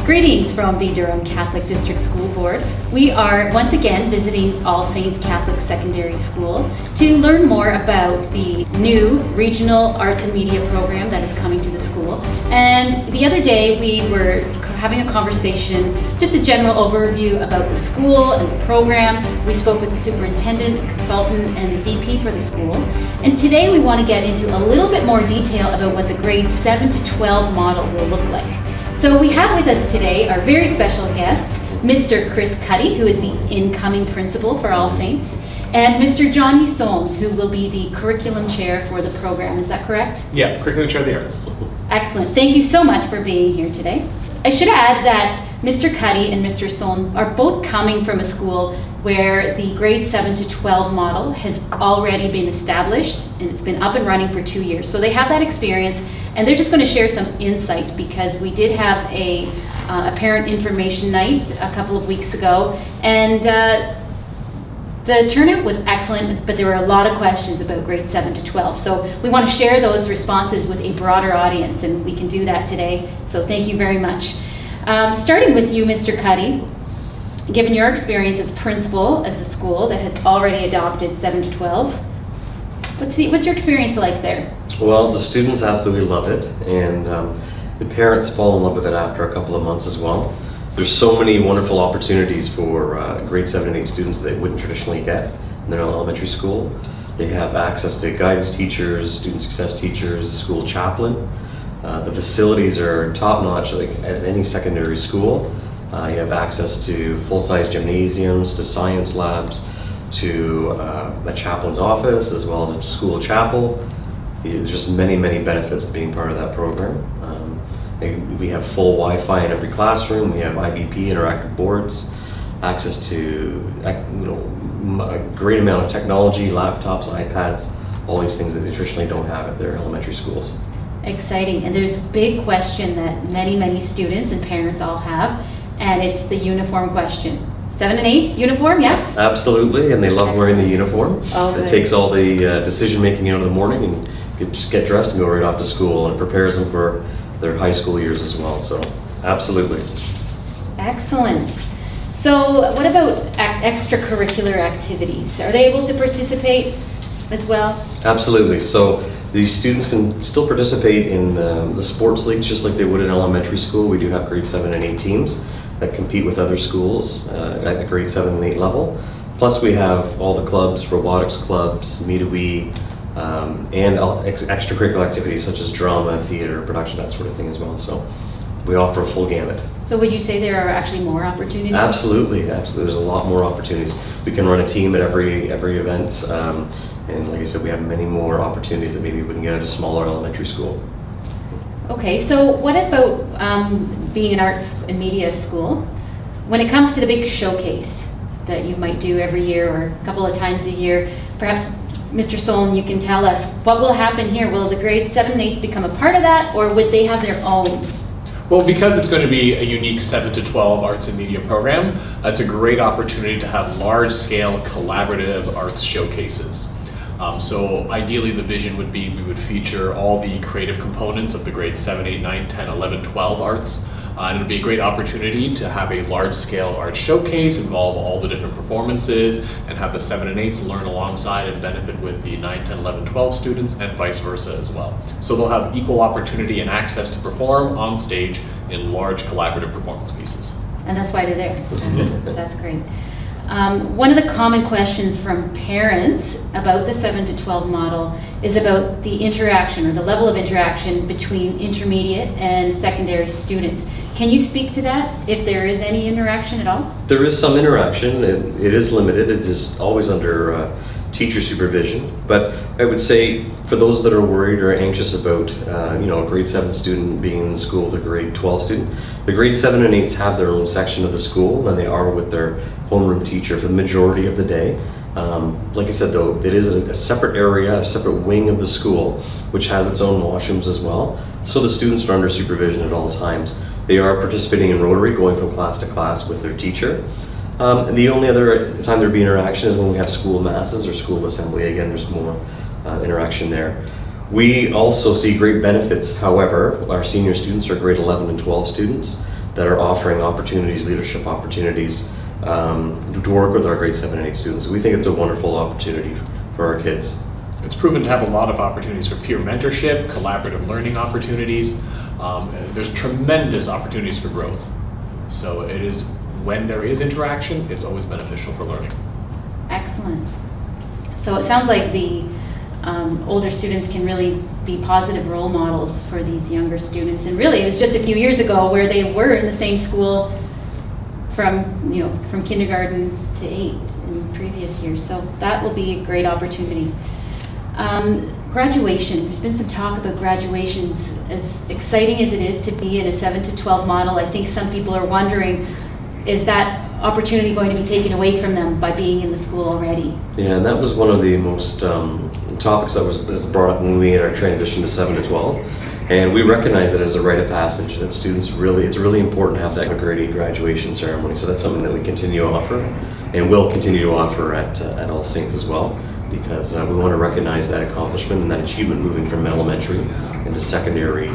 Greetings from the Durham Catholic District School Board. We are once again visiting All Saints Catholic Secondary School to learn more about the new Regional Arts and Media program that is coming to the school. And the other day we were having a conversation, just a general overview about the school and the program. We spoke with the superintendent, consultant, and the VP for the school. And today we want to get into a little bit more detail about what the grades 7 to 12 model will look like. So we have with us today our very special guests, Mr. Chris Cuddy, who is the incoming principal for All Saints, and Mr. Johnny Solm, who will be the curriculum chair for the program. Is that correct? Yeah, curriculum chair of the arts. Excellent. Thank you so much for being here today. I should add that Mr. Cuddy and Mr. Solm are both coming from a school where the grade 7 to 12 model has already been established and it's been up and running for 2 years. So they have that experience, and they're just going to share some insight because we did have a parent information night a couple of weeks ago, and the turnout was excellent, but there were a lot of questions about grade 7 to 12. So we want to share those responses with a broader audience, and we can do that today. So thank you very much. Starting with you, Mr. Cuddy, given your experience as principal as the school that has already adopted 7 to 12, what's your experience like there? Well, the students absolutely love it, and the parents fall in love with it after a couple of months as well. There's so many wonderful opportunities for grade 7 and 8 students that they wouldn't traditionally get in their elementary school. They have access to guidance teachers, student success teachers, school chaplain. The facilities are top-notch, like at any secondary school. You have access to full-size gymnasiums, to science labs, to a chaplain's office, as well as a school chapel. There's just many, many benefits to being part of that program. We have full Wi-Fi in every classroom. We have IBP, interactive boards, access to a great amount of technology, laptops, iPads, all these things that they traditionally don't have at their elementary schools. Exciting. And there's a big question that many students and parents all have, and it's the uniform question. 7 and 8's uniform, yes? Absolutely, and they love wearing the uniform. Oh, it takes all the decision making out of the morning, and just get dressed and go right off to school, and it prepares them for their high school years as well. So absolutely. Excellent. So what about extracurricular activities? Are they able to participate as well? Absolutely. So these students can still participate in the sports leagues just like they would in elementary school. We do have grade 7 and 8 teams that compete with other schools at the grade 7 and 8 level. Plus we have all the clubs, robotics clubs, Me2We, and extracurricular activities such as drama, theater, production, that sort of thing as well. So we offer a full gamut. So would you say there are actually more opportunities? Absolutely. There's a lot more opportunities. We can run a team at every event, and like I said, we have many more opportunities that maybe we wouldn't get at a smaller elementary school. Okay, so what about being an arts and media school? When it comes to the big showcase that you might do every year or a couple of times a year, perhaps Mr. Solon, you can tell us what will happen here. Will the grade 7 and 8s become a part of that, or would they have their own? Well, because it's going to be a unique 7 to 12 arts and media program, it's a great opportunity to have large-scale collaborative arts showcases. So ideally the vision would be we would feature all the creative components of the grade 7, 8, 9, 10, 11, 12 arts. And it would be a great opportunity to have a large-scale art showcase, involve all the different performances, and have the 7 and 8s learn alongside and benefit with the 9, 10, 11, 12 students, and vice versa as well. So they'll have equal opportunity and access to perform on stage in large collaborative performance pieces. And that's why they're there. So that's great. One of the common questions from parents about the 7 to 12 model is about the interaction or the level of interaction between intermediate and secondary students. Can you speak to that, if there is any interaction at all? There is some interaction. It is limited. It is always under teacher supervision. But I would say for those that are worried or anxious about a grade 7 student being in school with a grade 12 student, the grade 7 and 8s have their own section of the school, and they are with their homeroom teacher for the majority of the day. Like I said, though, it is a separate area, a separate wing of the school, which has its own washrooms as well. So the students are under supervision at all times. They are participating in Rotary, going from class to class with their teacher. And the only other time there'd be interaction is when we have school masses or school assembly. Again, there's more interaction there. We also see great benefits, however. Our senior students are grade 11 and 12 students. that are offering opportunities, leadership opportunities, to work with our grade 7 and 8 students. We think it's a wonderful opportunity for our kids. It's proven to have a lot of opportunities for peer mentorship, collaborative learning opportunities. There's tremendous opportunities for growth. So it is, when there is interaction, it's always beneficial for learning. Excellent. So it sounds like the older students can really be positive role models for these younger students. And really, it was just a few years ago where they were in the same school from kindergarten to 8 in previous years. So that will be a great opportunity. Graduation. There's been some talk about graduations. As exciting as it is to be in a 7 to 12 model, I think some people are wondering, is that opportunity going to be taken away from them by being in the school already? Yeah, and that was one of the most topics that was brought up when we had our transition to 7 to 12. And we recognize it as a rite of passage that students it's really important to have that grade 8 graduation ceremony. So that's something that we continue to offer and will continue to offer at All Saints as well, because we want to recognize that accomplishment and that achievement moving from elementary into secondary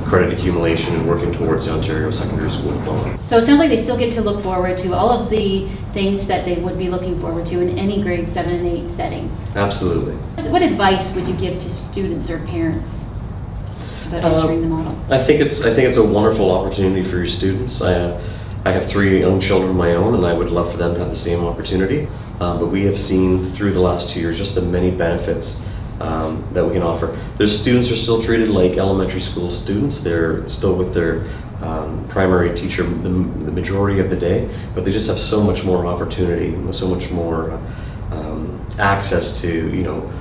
credit accumulation and working towards the Ontario Secondary School Diploma. So it sounds like they still get to look forward to all of the things that they would be looking forward to in any grade 7 and 8 setting. Absolutely. What advice would you give to students or parents about entering the model? I think it's a wonderful opportunity for your students. I have 3 young children of my own, and I would love for them to have the same opportunity. But we have seen through the last 2 years just the many benefits that we can offer. Their students are still treated like elementary school students. They're still with their primary teacher the majority of the day, but they just have so much more opportunity, so much more access to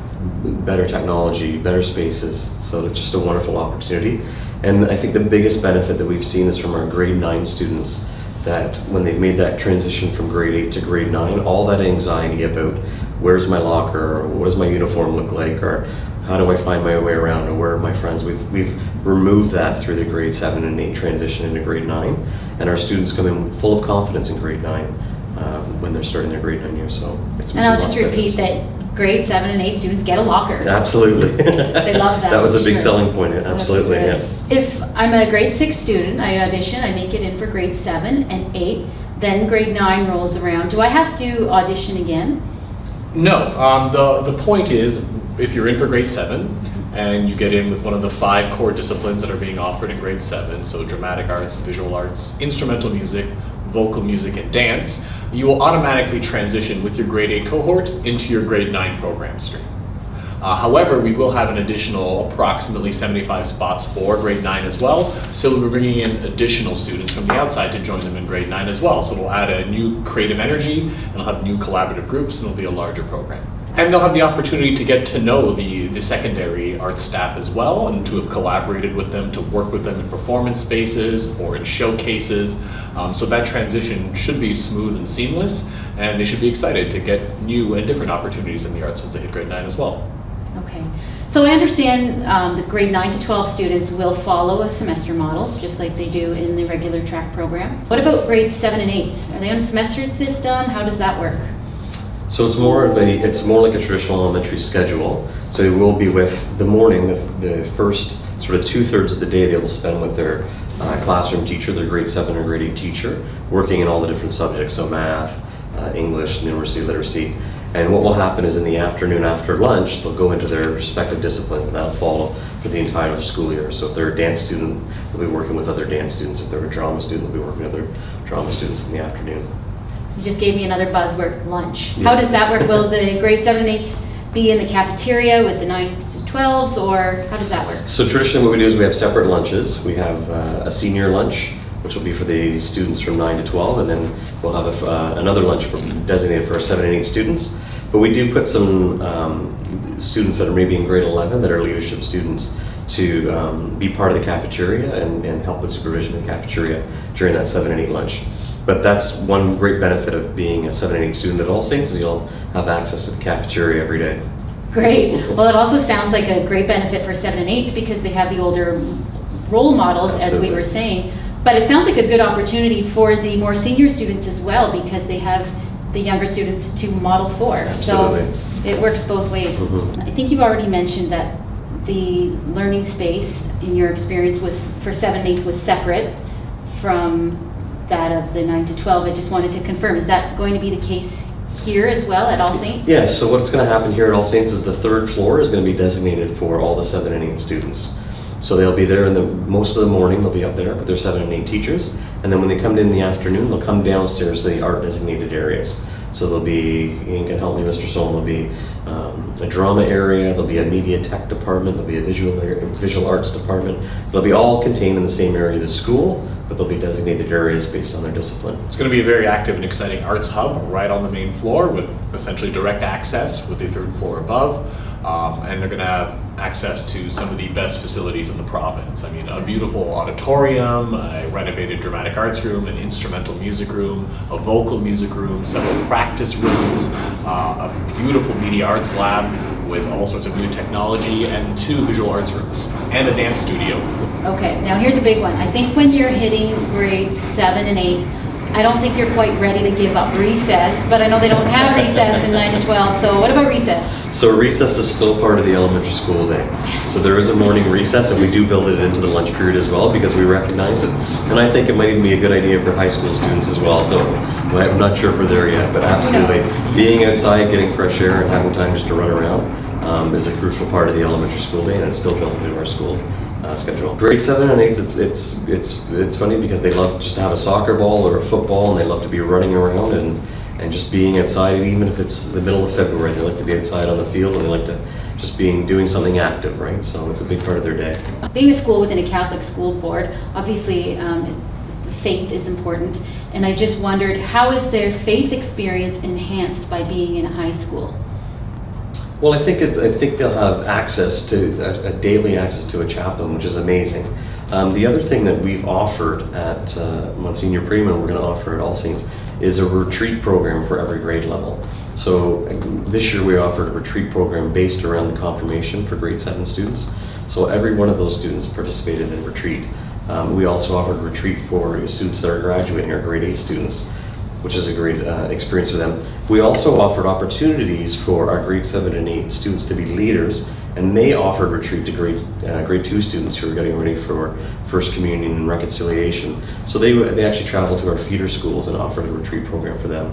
better technology, better spaces. So it's just a wonderful opportunity. And I think the biggest benefit that we've seen is from our grade 9 students, that when they've made that transition from grade 8 to grade 9, all that anxiety about where's my locker, or what does my uniform look like, or how do I find my way around, or where are my friends, we've removed that through the grade 7 and 8 transition into grade 9, and our students come in full of confidence in grade 9 when they're starting their grade 9 year. So it's. And I'll just repeat that grade 7 and 8 students get a locker. Absolutely. They love that. That was a big sure. selling point. Absolutely, yeah. If I'm a grade 6 student, I audition, I make it in for grade 7 and 8, then grade 9 rolls around. Do I have to audition again? No. The point is, if you're in for grade 7 and you get in with one of the 5 core disciplines that are being offered in grade 7, so dramatic arts, visual arts, instrumental music, vocal music, and dance, you will automatically transition with your grade 8 cohort into your grade 9 program stream. However, we will have an additional approximately 75 spots for grade 9 as well, so we'll be bringing in additional students from the outside to join them in grade 9 as well. So we'll add a new creative energy, and we'll have new collaborative groups, and it'll be a larger program. And they'll have the opportunity to get to know the secondary arts staff as well, and to have collaborated with them, to work with them in performance spaces or in showcases. So that transition should be smooth and seamless, and they should be excited to get new and different opportunities in the arts once they hit grade 9 as well. Okay. So I understand the grade 9 to 12 students will follow a semester model, just like they do in the regular track program. What about grades 7 and 8? Are they on a semester system? How does that work? So it's more like a traditional elementary schedule. So they will be with the morning, the first sort of 2/3 of the day they will spend with their classroom teacher, their grade 7 or grade 8 teacher, working in all the different subjects, so math, English, numeracy, literacy. And what will happen is in the afternoon after lunch, they'll go into their respective disciplines, and that'll follow for the entire school year. So if they're a dance student, they'll be working with other dance students. If they're a drama student, they'll be working with other drama students in the afternoon. You just gave me another buzzword, lunch. Yes. How does that work? Will the grade 7 and 8s be in the cafeteria with the 9s to 12s, or how does that work? So traditionally what we do is we have separate lunches. We have a senior lunch, which will be for the students from 9 to 12, and then we'll have another lunch designated for our 7 and 8 students. But we do put some students that are maybe in grade 11 that are leadership students to be part of the cafeteria and help with supervision in the cafeteria during that 7 and 8 lunch. But that's one great benefit of being a 7 and 8 student at All Saints, is you'll have access to the cafeteria every day. Great. Well, it also sounds like a great benefit for 7 and 8s because they have the older role models, Absolutely. as we were saying. But it sounds like a good opportunity for the more senior students as well, because they have the younger students to model for. Absolutely. So it works both ways. Mm-hmm. I think you've already mentioned that the learning space, in your experience, was for 7 and 8s was separate from that of the 9 to 12. I just wanted to confirm, is that going to be the case here as well at All Saints? Yeah, so what's going to happen here at All Saints is the third floor is going to be designated for all the 7 and 8 students. So they'll be there most of the morning, they'll be up there with their 7 and 8 teachers. And then when they come in the afternoon, they'll come downstairs to the art designated areas. So there'll be, you can help me, Mr. Solon, there'll be a drama area, there'll be a media tech department, there'll be a visual arts department. They'll be all contained in the same area of the school, but they'll be designated areas based on their discipline. It's going to be a very active and exciting arts hub right on the main floor with essentially direct access with the third floor above. And they're going to have access to some of the best facilities in the province. I mean, a beautiful auditorium, a renovated dramatic arts room, an instrumental music room, a vocal music room, several practice rooms, a beautiful media arts lab with all sorts of new technology, and 2 visual arts rooms, and a dance studio. Okay, now here's a big one. I think when you're hitting grades 7 and 8, I don't think you're quite ready to give up recess, but I know they don't have recess in 9 to 12, so what about recess? So recess is still part of the elementary school day. So there is a morning recess, and we do build it into the lunch period as well because we recognize it. And I think it might even be a good idea for high school students as well. So I'm not sure if we're there yet, but absolutely, being outside, getting fresh air, and having time just to run around is a crucial part of the elementary school day, and it's still built into our school schedule. Grade 7 and 8, it's funny because they love just to have a soccer ball or a football, and they love to be running around and just being outside. Even if it's the middle of February, they like to be outside on the field, and they like to just doing something active, right? So it's a big part of their day. Being a school within a Catholic school board, obviously the faith is important, and I just wondered, how is their faith experience enhanced by being in a high school? Well, I think they'll have access to a daily access to a chaplain, which is amazing. The other thing that we've offered at Monsignor Prima, we're going to offer at All Saints, is a retreat program for every grade level. So this year we offered a retreat program based around the confirmation for grade 7 students. So every one of those students participated in retreat. We also offered a retreat for students that are graduating, our grade 8 students, which is a great experience for them. We also offered opportunities for our grade 7 and 8 students to be leaders, and they offered retreat to grade 2 students who are getting ready for First Communion and Reconciliation. So they actually traveled to our feeder schools and offered a retreat program for them.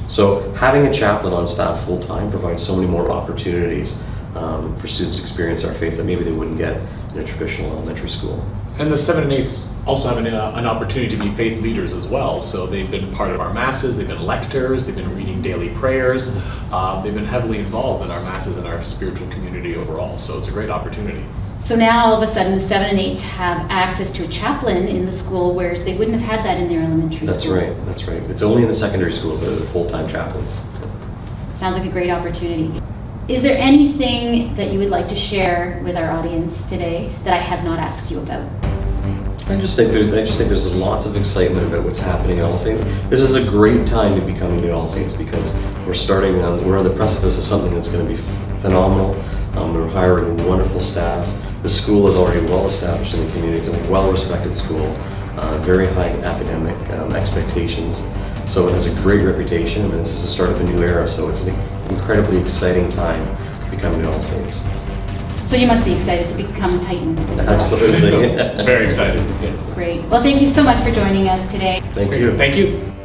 So having a chaplain on staff full-time provides so many more opportunities for students to experience our faith that maybe they wouldn't get in a traditional elementary school. And the 7 and 8s also have an opportunity to be faith leaders as well. So they've been part of our masses, they've been lectors, they've been reading daily prayers, they've been heavily involved in our masses and our spiritual community overall. So it's a great opportunity. So now all of a sudden the 7 and 8s have access to a chaplain in the school, whereas they wouldn't have had that in their elementary That's school. right, that's right. It's only in the secondary schools that are the full-time chaplains. Sounds like a great opportunity. Is there anything that you would like to share with our audience today that I have not asked you about? I just think there's lots of excitement about what's happening at All Saints. This is a great time to be coming to All Saints because we're on the precipice of something that's going to be phenomenal. We're hiring wonderful staff. The school is already well established in the community. It's a well-respected school, very high academic expectations. So it has a great reputation, and this is the start of a new era. So it's an incredibly exciting time to be coming to All Saints. So you must be excited to become Titan as well. Absolutely. Very excited. Yeah. Great. Well, thank you so much for joining us today. Thank you. Thank you.